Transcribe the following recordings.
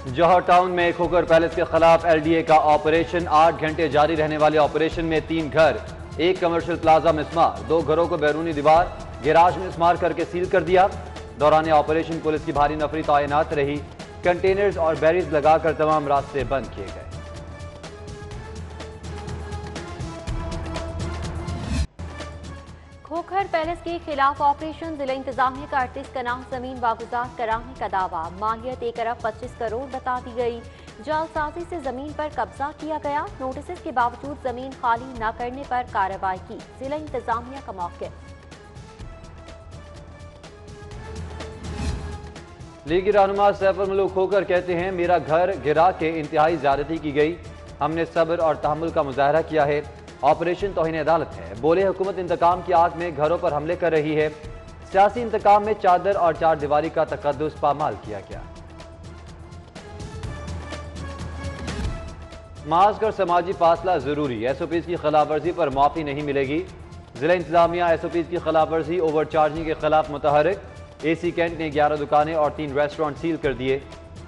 जौहर town में Khokhar palace के खिलाफ एलडीए का ऑपरेशन। 8 घंटे जारी रहने वाले ऑपरेशन में 3 घर, एक कमर्शियल प्लाजा मिसमार, 2 घरों को बैरूनी दीवार, गैराज में मिसमार करके सील कर दिया। दौरान ऑपरेशन पुलिस की भारी नफरी तैनात रही। कंटेनर्स और बैरियर्स लगाकर तमाम रास्ते बंद किए गए। खोखर पैलेस के खिलाफ ऑपरेशन। जिला इंतजामिया का 38 कनाल जमीन वागुजार कराने का दावा। मालियत 1 अरब 25 करोड़ बता दी गई। जालसाजी से जमीन पर कब्जा किया गया। नोटिस के बावजूद जमीन खाली न करने पर कार्रवाई की। जिला इंतजामिया का मौक़िफ़। लीगी रहनुमा सैफुल मलूक खोखर कहते हैं, मेरा घर गिरा के इंतहाई ज्यादती की गई। हमने सब्र और तहम्मुल का मुजाहरा किया है। ऑपरेशन तौहीन अदालत है। बोले, हुकूमत इंतकाम की आग में घरों पर हमले कर रही है। सियासी इंतकाम में चादर और चार दीवारी का तकद्दुस पामाल किया गया। मास्क और समाजी फासला जरूरी। एसओपीज की खिलाफ वर्जी पर माफी नहीं मिलेगी। जिला इंतजामिया एसओपीज की खिलाफ वर्जी ओवर चार्जिंग के खिलाफ मुतहरिक। एसी कैंट ने 11 दुकानें और 3 रेस्टोरेंट सील कर दिए।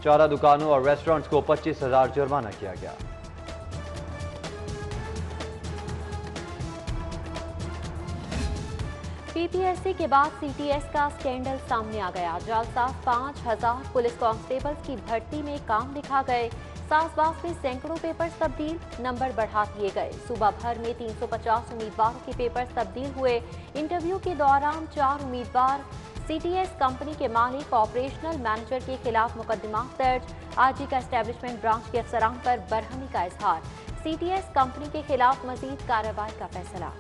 14 दुकानों और रेस्टोरेंट्स को 25,000 जुर्माना किया गया। पीपीएससी के बाद सीटीएस का स्कैंडल सामने आ गया। जालसाज 5,000 पुलिस कांस्टेबल्स की भर्ती में काम दिखा गए। सासबास में सैकड़ों पेपर्स तब्दील, नंबर बढ़ा दिए गए। सूबा भर में 350 उम्मीदवारों के पेपर्स तब्दील हुए। इंटरव्यू के दौरान 4 उम्मीदवार। सीटीएस कंपनी के मालिक ऑपरेशनल मैनेजर के खिलाफ मुकदमा दर्ज। आरजी का एस्टेब्लिशमेंट ब्रांच के अफसरान पर बरहमी का इजहार। सीटीएस कंपनी के खिलाफ मजीद कार्रवाई का फैसला।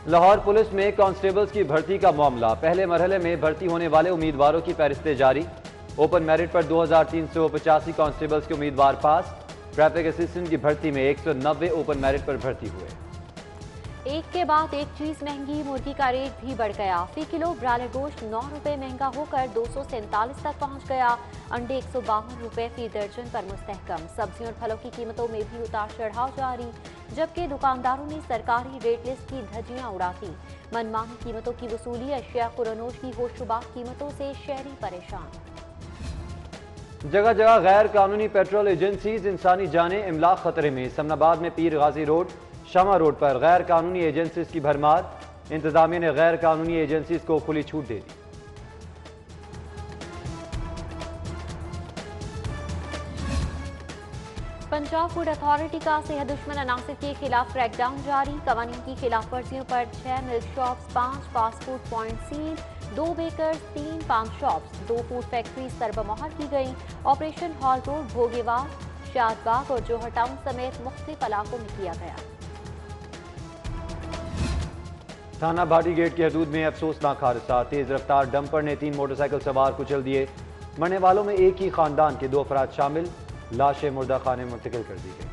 लाहौर पुलिस में कांस्टेबल्स की भर्ती का मामला। पहले मरहले में भर्ती होने वाले उम्मीदवारों की फहरिस्तें जारी। ओपन मेरिट पर 2385 कांस्टेबल्स के उम्मीदवार पास। ट्रैफिक असिस्टेंट की भर्ती में 190 ओपन मेरिट पर भर्ती हुए। एक के बाद एक चीज महंगी। मुर्गी का रेट भी बढ़ गया। फी किलो ब्रायलर गोश्त 9 रुपए महंगा होकर 247 तक पहुंच गया। अंडे 152 रुपए फी दर्जन पर मुस्तहकम। सब्जियों और फलों की कीमतों में भी उतार चढ़ाव जारी, जबकि दुकानदारों ने सरकारी रेट लिस्ट की धज्जियां उड़ा दी। मनमानी कीमतों की वसूली, अशिया खुरनोश की होशरुबा कीमतों से शहरी परेशान। जगह जगह गैर कानूनी पेट्रोल एजेंसीज। इंसानी जानें इमलाक खतरे में। समनाबाद में पीर गाजी रोड, शामा रोड पर गैर कानूनी एजेंसीज की भरमार। इंतजामिया ने गैर कानूनी एजेंसीज को खुली छूट दे दी। पंजाब फूड अथॉरिटी का सेहत दुश्मन अनासिर के खिलाफ क्रैकडाउन जारी। कवानीन की खिलाफ वर्जियों पर 6 milk shops, 5 fast food point seal, 2 bakers, 3 paan shops, 2 food factories सरबमोहर की गई। Operation Hall Road, Bhogewal, Shadbagh और जौहर टाउन समेत मुख्तलिफ इलाकों में किया गया। थाना भाटी गेट की हदूद में अफसोसनाक हादसा। तेज रफ्तार डंपर ने 3 मोटरसाइकिल सवार कुचल दिए। मरने वालों में एक ही खानदान के 2 अफराद शामिल। लाशें मुर्दा खाने में मुंतकिल कर दी गई।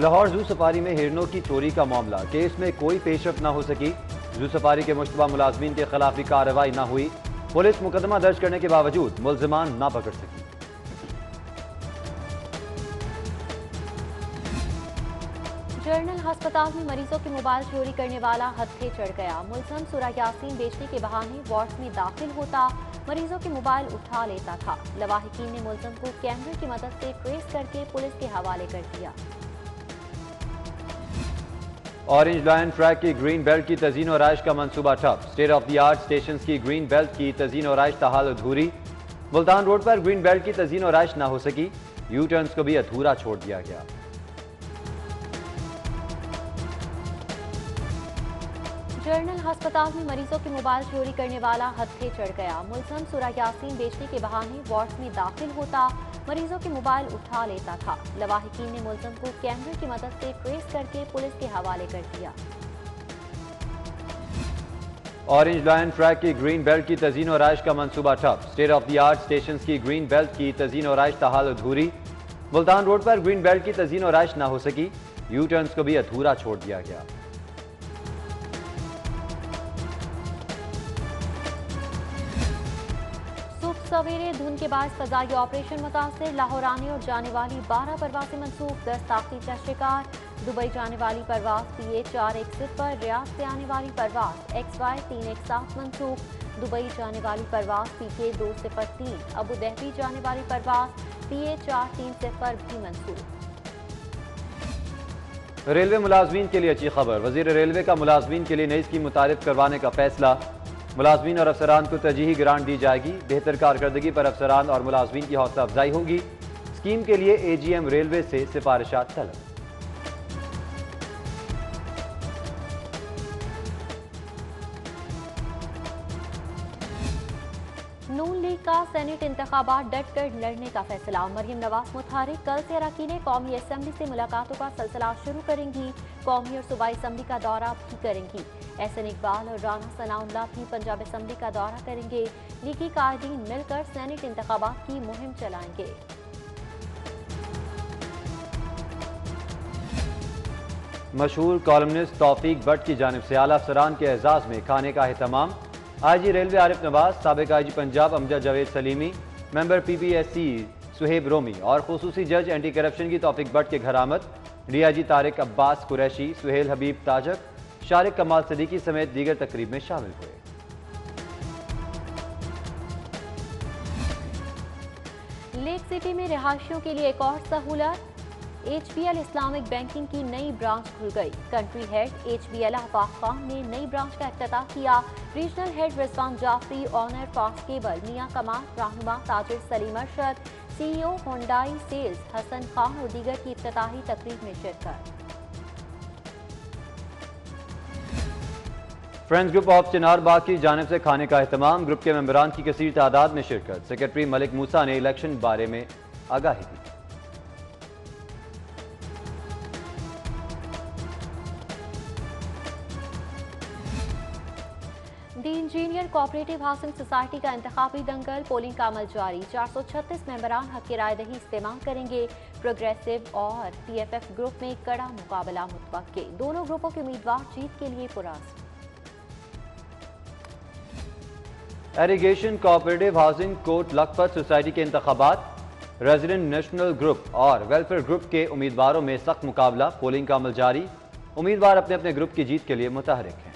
लाहौर जू सफारी में हिरनों की चोरी का मामला। केस में कोई पेशरफ न हो सकी। जू सफारी के मुश्तबा मुलाजमीन के खिलाफ भी कार्रवाई न हुई। पुलिस मुकदमा दर्ज करने के बावजूद मुल्जिमान न पकड़ सकी। जनरल अस्पताल में मरीजों के मोबाइल चोरी करने वाला हत्थे चढ़ गया। मुलजिम सूरा यासीन बेचने के बहाने वार्ड में दाखिल होता, मरीजों के मोबाइल उठा लेता था। लवाहिकीन ने मुलजिम को कैमरे की मदद से ट्रेस करके पुलिस के हवाले कर दिया। ऑरेंज लायन ट्रैक की ग्रीन बेल्ट की तज़ीन और आइश का मंसूबा ठप। State of the art station की ग्रीन बेल्ट की तज़ीन और आइश ताहाल अधूरी। मुल्तान रोड पर ग्रीन बेल्ट की तज़ीन और आइश न हो सकी। यू टर्न्स को भी अधूरा छोड़ दिया गया। जनरल अस्पताल में मरीजों के मोबाइल चोरी करने वाला हत्थे चढ़ गया। मुलजिम सूरा यासीन बेचने के बहाने वार्ड में दाखिल होता, मरीजों के मोबाइल उठा लेता था। लवाहिकीन ने मुलजिम को कैमरे की मदद से ट्रेस करके पुलिस के हवाले कर दिया। ऑरेंज लायन ट्रैक की ग्रीन बेल्ट की तज़ीन और आइश का मंसूबा ठप। State of the art station की ग्रीन बेल्ट की तज़ीन और आइश ताहाल अधूरी। मुल्तान रोड पर ग्रीन बेल्ट की तज़ीन और आइश न हो सकी। यू टर्न्स को भी अधूरा छोड़ दिया गया। सवेरे धुंध के बाद फजाई ऑपरेशन मुतासिर। लाहौर आने और जाने वाली 12 परवासें मनसूख। 10 ताकती का शिकार। दुबई जाने वाली परवाज PA461 पर रियाद से आने वाली परवाज XY317 मनसूख। दुबई जाने वाली परवाज PK203 अबू धाबी जाने वाली परवाज PA430 भी मनसूख। रेलवे मुलाजमीन के लिए अच्छी खबर। वजीर रेलवे का मुलाजमीन के लिए नई स्कीम मुतारिफ करवाने का फैसला। मुलाजमीन और अफसरान को तरजीही ग्रांट दी जाएगी। बेहतर कारकर्दगी पर अफसरान और मुलाजमीन की हौसला अफजाई होगी। स्कीम के लिए AGM रेलवे से सिफारिशात तलब। नून लीग का सेनेट इंतखाबात डट कर लड़ने का फैसला। मरियम नवाज मुतारिक कल से अरकान कौमी असम्बली से मुलाकातों का सिलसिला शुरू करेंगी। कौमी और सूबाई असम्बली का दौरा भी करेंगी। एहसन इकबाल और राना सनाउल्लाह भी पंजाब असम्बली का दौरा करेंगे। लीगी कायदीन मिलकर सेनेट इंतखाबात की मुहिम चलाएंगे। मशहूर कॉलमनिस्ट तौफीक भट्ट की जानिब से आला अफसरान के एजाज में खाने का एहतमाम। IG रेलवे आरिफ नवाज, साबिक IG Punjab Amjad Javed Salimi, member PPSC Suhaib Romi और खुसूसी जज एंटी करप्शन की तौफीक भट्ट के घर आमद। DIG तारिक अब्बास कुरैशी, सुहेल हबीब ताजक, शारिक कमाल सदीकी समेत दीगर तकरीब में शामिल हुए। लेक सिटी में रिहायशियों के लिए एक और सहूलत। HBL इस्लामिक बैंकिंग की नई ब्रांच खुल गई। Country head HBL Afaq Khan ने नई ब्रांच का इफ्तिताह किया। Regional head Rizwan Jafri, owner fast cable Mian Kamal, रहनुमा ताजिर Salim Arshad, CEO Hyundai sales Hassan Khan और दीगर की इफ्तिताही तकरीब में शिरकत। Friends group of Chinar Bagh की जानिब से खाने का एहतमाम। ग्रुप के मेंबरान की कसीर तादाद में शिरकत। सेक्रेटरी मलिक मूसा ने इलेक्शन बारे में आगाही दी। दी इंजीनियर कोऑपरेटिव हाउसिंग सोसाइटी का इंतखाबी दंगल। पोलिंग का अमल जारी। 436 मेंबरान हक की राय दही इस्तेमाल करेंगे। प्रोग्रेसिव और TFF ग्रुप में कड़ा मुकाबला मुतवक्के। दोनों ग्रुपों के उम्मीदवार जीत के लिए पुरअज़्म। Irrigation cooperative housing Kot Lakhpat society के इंतखाबात। रेजिडेंट नेशनल ग्रुप और वेलफेयर ग्रुप के उम्मीदवारों में सख्त मुकाबला। पोलिंग का अमल जारी। उम्मीदवार अपने अपने ग्रुप की जीत के लिए मुतहरिक हैं।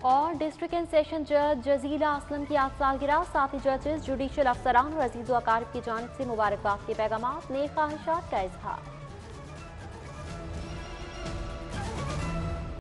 और डिस्ट्रिक्ट एंड सेशन जज जजीला असलम की आज सालगिरह। साथ ही जजेस, जुडिशल अफसरान और अजीज़ व अकारिब की जानिब से मुबारकबाद के पैगाम, नेक ख्वाहिशात का इजहार।